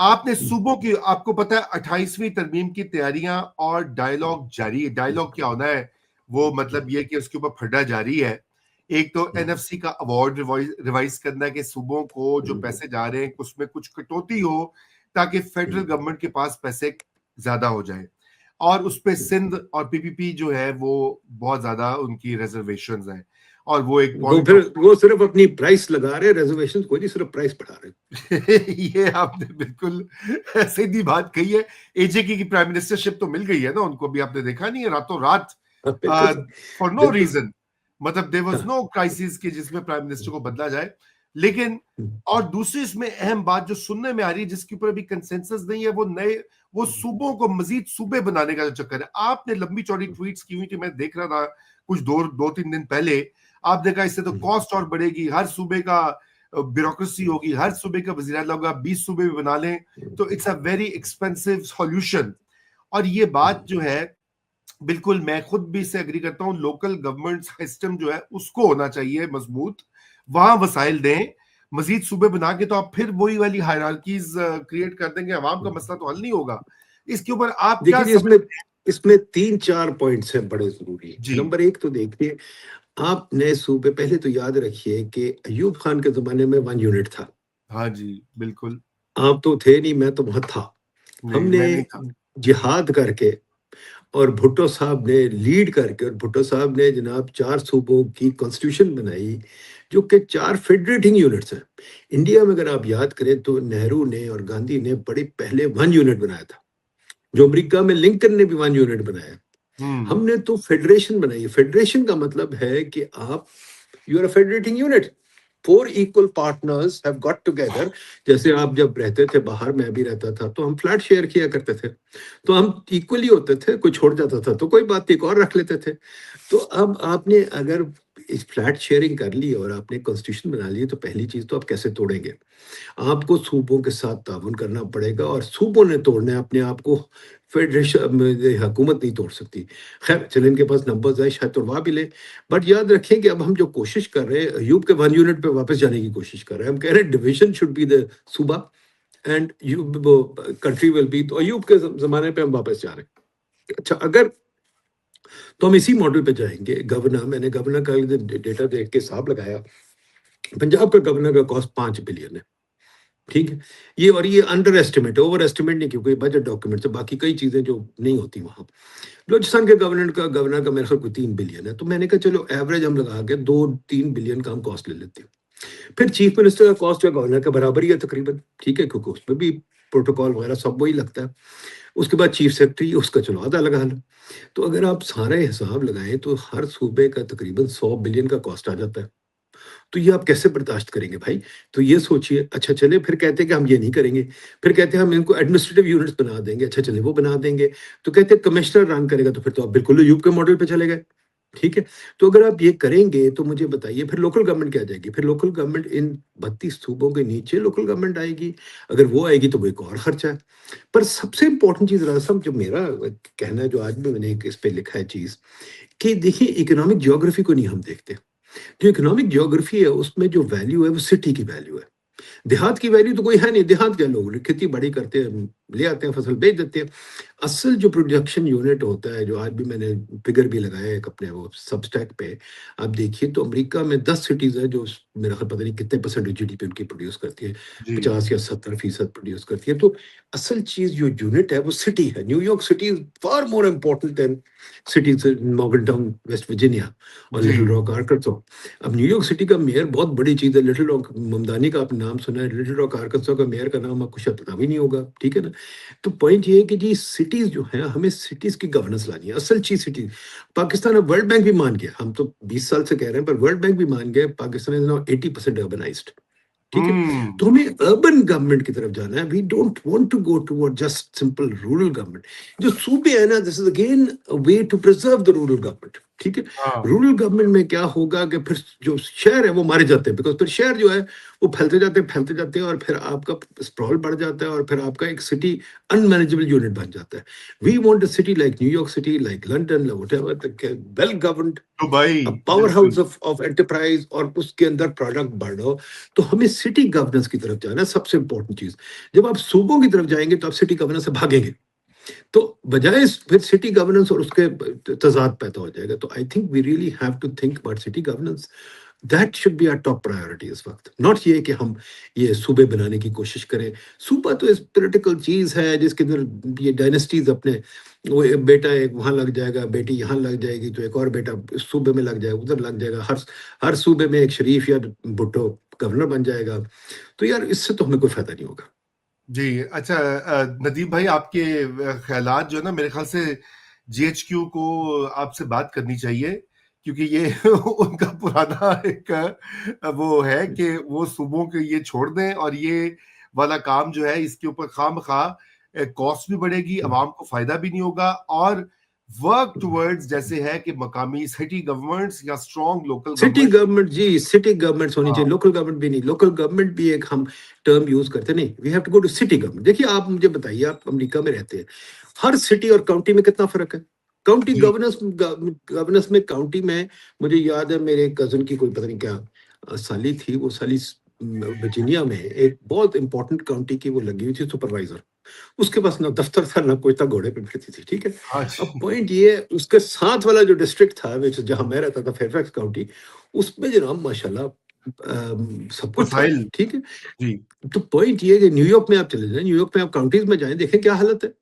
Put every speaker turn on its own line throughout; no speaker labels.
आपने सूबों की, आपको पता है 28वीं तरमीम की तैयारियां और डायलॉग जारी है। डायलॉग क्या होना है, वो मतलब ये कि उसके ऊपर फड्डा जारी है। एक तो एनएफसी का अवार्ड रिवाइज करना है कि सूबों को जो पैसे जा रहे हैं उसमें कुछ कटौती हो, ताकि फेडरल गवर्नमेंट के पास पैसे ज्यादा हो जाए। और उस पे सिंध और पीपीपी जो है वो बहुत ज्यादा उनकी रिजर्वेशंस हैं, और वो एक
वो
पॉइंट
फिर वो सिर्फ अपनी प्राइस लगा रहे, रिजर्वेशन कोई नहीं, सिर्फ प्राइस बढ़ा रहे।
ये आपने बिल्कुल सीधी बात कही है। एजेके की प्राइम मिनिस्टरशिप तो मिल गई है ना उनको, भी आपने देखा नहीं है, रातों रात, फॉर नो रीजन। मतलब देयर वाज नो क्राइसिस कि जिसमें प्राइम मिनिस्टर को बदला जाए। लेकिन और दूसरी इसमें अहम बात जो सुनने में आ रही है, जिसके ऊपर अभी कंसेंसस नहीं है, वो सूबों को मजीद सूबे बनाने का जो चक्कर है। आपने लंबी चौड़ी ट्वीट्स की हुई थी, मैं देख रहा था कुछ 2-3 दिन पहले। आप देखा इससे तो कॉस्ट और बढ़ेगी, हर सूबे का ब्यूरोक्रेसी होगी, हर सूबे का वजीर आला होगा, 20 सूबे भी बना लें तो it's a very expensive solution. और ये बात जो है बिल्कुल मैं खुद भी इससे एग्री करता हूं, लोकल गवर्नमेंट सिस्टम जो है उसको होना चाहिए मजबूत, वहां वसाइल दें। मजीद सूबे बना के तो आप फिर वही वाली हायरार्कीज क्रिएट कर देंगे, अवाम का मसला तो हल नहीं होगा। इसके ऊपर आप क्या
देखिए, इसमें 3-4 पॉइंट्स हैं बड़े जरूरी। नंबर 1 तो देखिए, आप नए सूबे, पहले तो याद रखिए कि अयूब खान के जमाने में 1 यूनिट था।
हाँ जी बिल्कुल।
आप तो थे नहीं, मैं तो वहां था। हमने जिहाद करके और भुट्टो साहब ने लीड करके, और भुट्टो साहब ने जनाब 4 सूबों की कॉन्स्टिट्यूशन बनाई, जो कि 4 फेडरेटिंग यूनिट्स हैं। इंडिया में अगर आप याद करें तो नेहरू ने और गांधी ने बड़े पहले 1 यूनिट बनाया था, जो अमेरिका में लिंकन ने भी 1 यूनिट बनाया। हमने तो फेडरेशन बनाई है। फेडरेशन का मतलब है कि आप, you are a federating unit, 4 equal partners have got together. जैसे आप जब रहते थे बाहर, मैं भी रहता था, तो हम फ्लैट शेयर किया करते थे, तो हम इक्वली होते थे। कोई छोड़ जाता था तो कोई बात नहीं, एक और रख लेते थे। तो अब आपने अगर इस फ्लैट शेयरिंग कर ली और आपने कॉन्स्टिट्यूशन बना ली, तो पहली चीज तो आप कैसे तोड़ेंगे? आपको सूबों के साथ ताउन करना पड़ेगा, और सूबों ने तोड़ना है अपने आप को, फेडरेशन हुकूमत नहीं तोड़ सकती। खैर चले, इनके पास नंबर्स है, शायद तोड़वा भी ले। बट याद रखें कि अब हम जो कोशिश कर रहे हैं, अयूब के 1 यूनिट पे वापस जाने की कोशिश कर रहे हैं। हम कह रहे हैं डिवीजन शुड बी द सूबा and you country will be. तो अयूब के जमाने पे हम वापस जा रहे हैं। अच्छा, अगर तो हम इसी मॉडल पे जाएंगे। गवर्नर, मैंने गवर्नर का डेटा देख के हिसाब लगाया, पंजाब का गवर्नर का कॉस्ट 5 बिलियन है। ठीक है, ये अंडर एस्टिमेट है, ओवर एस्टिमेट नहीं, क्योंकि बजट डॉक्यूमेंट है, बाकी कई चीजें जो नहीं होती वहां। बलूचिस्तान के गवर्नर का मेरे ख्याल कोई 3 बिलियन है। तो मैंने कहा चलो एवरेज हम लगा के 2-3 बिलियन का हम कॉस्ट ले लेते हैं। फिर चीफ मिनिस्टर का कॉस्ट जो गवर्नर के बराबर ही है तकरीबन, ठीक है, क्योंकि उसमें भी प्रोटोकॉल वगैरह सब वही लगता है। उसके बाद चीफ सेक्रेटरी, उसका चलो आधा लगा लो। तो अगर आप सारे हिसाब लगाएं तो हर सूबे का तकरीबन 100 बिलियन का कॉस्ट आ जाता है। तो ये आप कैसे बर्दाश्त करेंगे भाई? तो ये सोचिए। अच्छा चले, फिर कहते हैं कि हम ये नहीं करेंगे, फिर कहते हैं हम इनको एडमिनिस्ट्रेटिव यूनिट्स बना देंगे। अच्छा चले, वो बना देंगे, तो कहते हैं कमिश्नर रन करेगा। तो फिर तो आप बिल्कुल यूप के मॉडल पे चले गए। ठीक है, तो अगर आप ये करेंगे तो मुझे बताइए फिर लोकल गवर्नमेंट क्या जाएगी? फिर लोकल गवर्नमेंट इन 32 सूबों के नीचे लोकल गवर्नमेंट आएगी। अगर वो आएगी तो वो एक और खर्चा है। पर सबसे इंपॉर्टेंट चीज रास्ता, जो मेरा कहना है, जो आज भी मैंने इस पे लिखा है चीज, कि देखिए इकोनॉमिक ज्योग्राफी को नहीं हम देखते। जो इकोनॉमिक ज्योग्राफी है उसमें जो वैल्यू है वो सिटी की वैल्यू है। देहात की वैल्यू तो कोई है नहीं। देहात क्या, लोग खेती बाड़ी करते हैं, ले आते हैं, फसल बेच देते हैं। असल जो प्रोडक्शन यूनिट होता है, जो आज भी मैंने फिगर भी लगाया है अपने वो सबस्टैक पे, आप देखिए तो अमेरिका में 10 सिटीज है जो मेरा ख्याल पता नहीं कितने परसेंट जीडीपी उनकी प्रोड्यूस करती है, 50 या 70% प्रोड्यूस करती है। तो असल चीज जो यूनिट है वो सिटी है। New York city is far more important then cities Morgan town West Virginia और लिटिल रॉक आर्काnsas। अब न्यूयॉर्क सिटी का मेयर बहुत बड़ी चीज है। लिटिल रॉक, ममदानी का आपने नाम सुना है, लिटिल रॉक आर्काnsas का मेयर का नाम आपको शायद पता भी नहीं होगा। ठीक है ना? तो पॉइंट ये है कि जी सिटीज जो है, हमें सिटीज की गवर्नेंस लानी है। असल चीज सिटी, पाकिस्तान अब वर्ल्ड बैंक भी मान गया, हम तो 20 साल से कह रहे हैं, पर वर्ल्ड बैंक भी मान गया पाकिस्तान इज नाउ 80% अर्बनाइज्ड। ठीक है, तो हमें अर्बन गवर्नमेंट की तरफ जाना है। We don't want to go toward just simple rural government. जो सूबे है ना, this is again a way to preserve the rural government. ठीक है।
हाँ
रूरल गवर्नमेंट में क्या होगा कि फिर जो शहर है वो मारे जाते हैं, बिकॉज फिर शहर जो है वो फैलते जाते हैं और फिर आपका स्प्रॉल बढ़ जाता है और फिर आपका एक सिटी अनमैनेजेबल यूनिट बन जाता है। We want a city like New York city, like London, whatever, well governed,
Dubai,
power
बिल्कुल।
हाउस ऑफ एंटरप्राइज, और उसके अंदर प्रोडक्ट बढ़ो। तो हमें सिटी गवर्नेंस की तरफ जाना है, सबसे इंपॉर्टेंट चीज। जब आप सूबों की तरफ जाएंगे तो आप सिटी गवर्नेंस से भागेंगे, तो बजाय फिर सिटी गवर्नेंस और उसके तजाद पैदा हो जाएगा। तो I think we really have to think about city governance. That should be our top priority इस वक्त, नॉट ये कि हम ये सूबे बनाने की कोशिश करें। सूबा तो इस पोलिटिकल चीज है जिसके अंदर ये डायनेस्टीज अपने, वो एक बेटा एक वहां लग जाएगा, बेटी यहाँ लग जाएगी, तो एक और बेटा इस सूबे में लग जाएगा, उधर लग जाएगा, हर सूबे में एक शरीफ या भुट्टो गवर्नर बन जाएगा। तो यार इससे तो हमें कोई फायदा नहीं होगा।
जी, अच्छा, नदीम भाई, आपके ख्यालात जो है ना, मेरे ख्याल से जीएचक्यू को आपसे बात करनी चाहिए, क्योंकि ये उनका पुराना एक वो है कि वो सूबों के ये छोड़ दें, और ये वाला काम जो है इसके ऊपर खामखा कॉस्ट भी बढ़ेगी, अवाम को फायदा भी नहीं होगा, और वर्क टुवर्ड्स जैसे है कि मकामी सिटी गवर्नमेंट्स या strong local
city
government.
Government जी, सिटी गवर्नमेंट्स होनी
हाँ
चाहिए, लोकल गवर्नमेंट भी नहीं। लोकल गवर्नमेंट भी एक हम टर्म यूज करते नहीं, we have to go to city government. देखिए आप मुझे बताइए, आप अमेरिका में रहते हैं, हर सिटी और काउंटी में कितना फर्क है। काउंटी
जी
गवर्नेंस में, काउंटी में, मुझे याद है मेरे कजन की कोई पता नहीं क्या साली थी, वो साली वर्जीनिया में एक बहुत इंपॉर्टेंट काउंटी की वो लगी हुई थी सुपरवाइजर। उसके पास ना दफ्तर था ना कोई था, घोड़े पे फिरती थी, ठीक है।
हाँ
अब
जी।
पॉइंट ये है, उसके साथ वाला जो डिस्ट्रिक्ट था विच जहां मैं रहता था, फेयरफैक्स काउंटी, उसमें जनाब माशाल्लाह सब कुछ था,
वसाइल।
ठीक है।
जी
तो पॉइंट ये है कि न्यूयॉर्क में आप चले जाएं, न्यूयॉर्क में आप काउंटीज में जाएं, देखें क्या हालत है।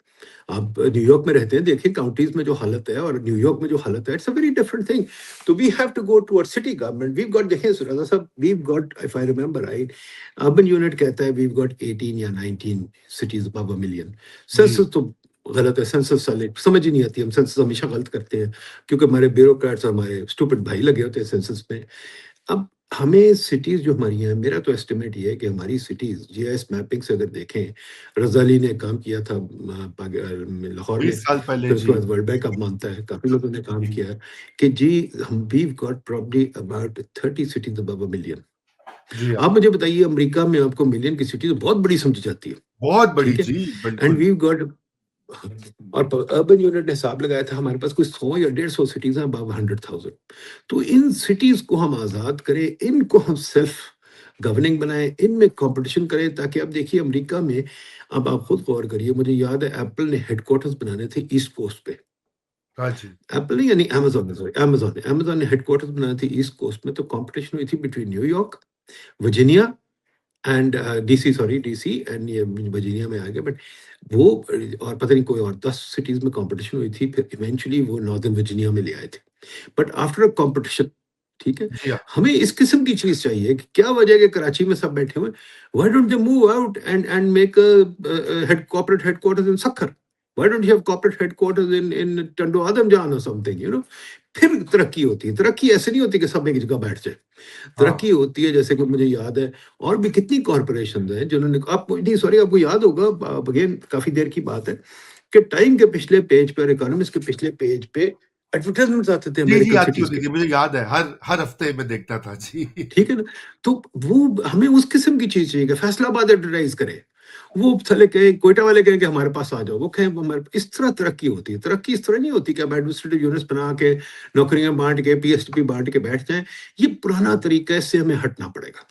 आप न्यूयॉर्क में रहते हैं, देखिए काउंटीज में जो हालत है और न्यूयॉर्क में जो हालत है, it's a very different thing. तो we have to go towards city government. We got, देखिए सुराजा साहब, we got, if I remember right, urban unit कहता है वी गॉट 18 या 19 सिटीज अबव अ मिलियन।
जी
सेंसस तो गलत है, सेंसस साले समझ ही नहीं आती, हम सेंसस हमेशा गलत करते हैं क्योंकि हमारे ब्यूरोक्रेट्स और हमारे स्टूपिड भाई लगे होते हैं सेंसस में। अब हमें सिटीज जो हमारी हैं, मेरा तो एस्टिमेट ये है कि हमारी सिटीज जीआईएस मैपिंग से अगर देखें, रजाली ने काम किया था लाहौर
20
में,
साल पहले।
फिर उसके
जी
बाद वर्ल्ड बैंक अब मानता है, काफी लोगों ने काम
जी
किया है कि जी हम we got probably about 30 cities above a million.
जी हाँ,
आप मुझे बताइए, अमेरिका में आपको मिलियन की सिटी तो बहुत बड़ी समझी जाती है,
बहुत बड़ी,
ठीक है।
जी
एंड
बिल्कुल।
वी गॉट, और अर्बन यूनिट ने हिसाब लगाया था हमारे पास कोई 100 या 150 सिटीज हैं अबव 100,000। तो इन सिटीज को हम आजाद करें, इनको हम सेल्फ गवर्निंग बनाएं, इनमें कंपटीशन करें, ताकि अब देखिए अमेरिका में, अब आप खुद गौर करिए, मुझे याद है एप्पल ने हेडक्वार्टर्स बनाने थे ईस्ट कोस्ट पे।
हाँ जी।
एप्पल नहीं, यानी अमेजोन ने, सॉरी, अमेजोन ने हेडक्वार्टर्स बनाने थे ईस्ट कोस्ट में, तो कंपटीशन हुई थी between New York, Virginia and DC, sorry DC and ये वर्जीनिया में आ गया, बट वो और पता नहीं कोई और 10 सिटीज में कंपटीशन हुई थी, फिर इवेंचुअली वो नॉर्दर्न वर्जीनिया में ले आए थे। बट आफ्टर अ कंपटीशन, ठीक है,
जी हाँ।
हमें इस किस्म की चीज चाहिए कि क्या वजह है कि कराची में सब बैठे हुए, why don't they move out and make head corporate headquarters in Sukkur, why don't you have corporate headquarters in Tando Adam Jan or something, फिर तरक्की होती है। तरक्की ऐसे नहीं होती कि सब एक जगह बैठ जाए,
हाँ
तरक्की होती है, जैसे कि मुझे याद है और भी कितनी कॉरपोरेशन हैं जिन्होंने, आपको नहीं, सॉरी, आपको याद होगा, अगेन काफी देर की बात है, कि टाइम के पिछले पेज पे और इकोनॉमिस्ट के पिछले पेज पे एडवर्टाइजमेंट्स आते थे
जी जी,
अमेरिकन
आती
सिटीज
होती
के,
थी, मुझे याद है, हर हर हफ्ते में देखता था जी।
ठीक है ना। तो वो हमें उस किस्म की चीज चाहिए कि फैसलाबाद एडवर्टाइज करे, वो थले कहे, कोयटा वाले कहें कि हमारे पास आ जाओ, वो कहें हमारे, इस तरह तरक्की होती है। तरक्की इस तरह नहीं होती कि आप एडमिनिस्ट्रेटिव यूनिट्स बना के नौकरियां बांट के पीएसटीपी बांट के बैठ जाएं। ये पुराना तरीका है, इससे हमें हटना पड़ेगा।